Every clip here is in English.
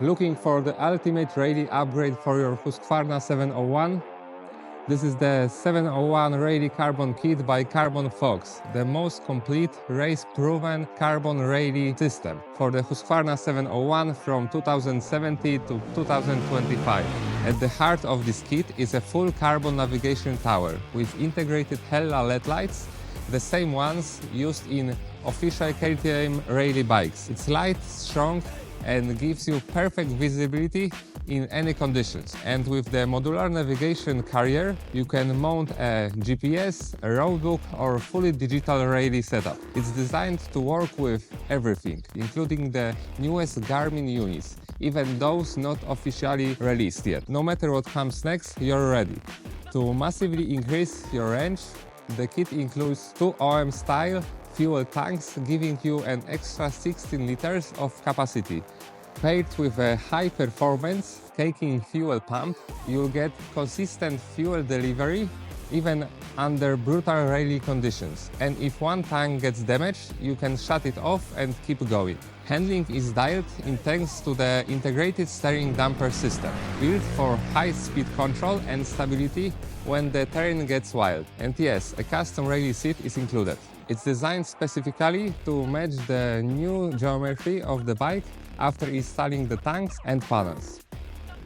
Looking for the ultimate rally upgrade for your Husqvarna 701? This is the 701 Rally Carbon Kit by Carbon Fox, the most complete race-proven carbon rally system for the Husqvarna 701 from 2070 to 2025. At the heart of this kit is a full carbon navigation tower with integrated HELLA LED lights, the same ones used in official KTM rally bikes. It's light, strong, and gives you perfect visibility in any conditions. And with the modular navigation carrier, you can mount a GPS, a roadbook, or fully digital rally setup. It's designed to work with everything, including the newest Garmin units, even those not officially released yet. No matter what comes next, you're ready. To massively increase your range, the kit includes two OM-style fuel tanks, giving you an extra 16 liters of capacity. Paired with a high-performance caking fuel pump, you'll get consistent fuel delivery even under brutal rally conditions. And if one tank gets damaged, you can shut it off and keep going. Handling is dialed in thanks to the integrated steering damper system, built for high-speed control and stability when the terrain gets wild. And yes, a custom rally seat is included. It's designed specifically to match the new geometry of the bike after installing the tanks and panels.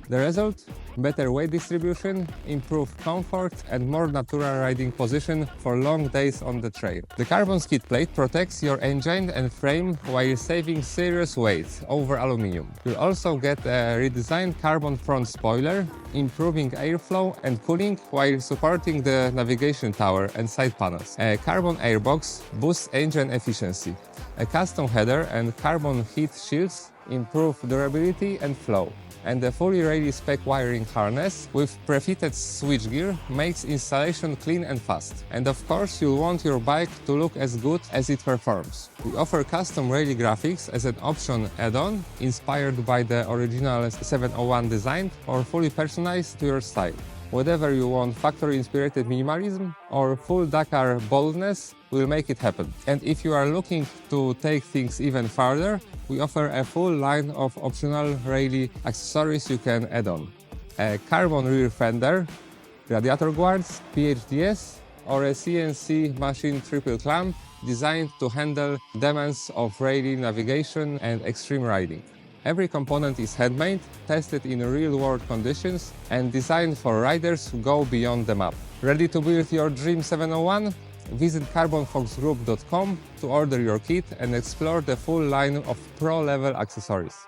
The result? Better weight distribution, improved comfort, and more natural riding position for long days on the trail. The carbon skid plate protects your engine and frame while saving serious weight over aluminum. You'll also get a redesigned carbon front spoiler, improving airflow and cooling while supporting the navigation tower and side panels. A carbon airbox boosts engine efficiency. A custom header and carbon heat shields improve durability and flow. And the fully rally spec wiring harness with pre-fitted switchgear makes installation clean and fast. And of course, you'll want your bike to look as good as it performs. We offer custom rally graphics as an option add-on, inspired by the original 701 design or fully personalized to your style. Whatever you want, factory-inspired minimalism or full Dakar boldness, will make it happen. And if you are looking to take things even further, we offer a full line of optional rally accessories you can add on. A carbon rear fender, radiator guards, PHDS, or a CNC machine triple clamp designed to handle demands of rally navigation and extreme riding. Every component is handmade, tested in real-world conditions, and designed for riders who go beyond the map. Ready to build your dream 701? Visit carbonfoxgroup.com to order your kit and explore the full line of pro-level accessories.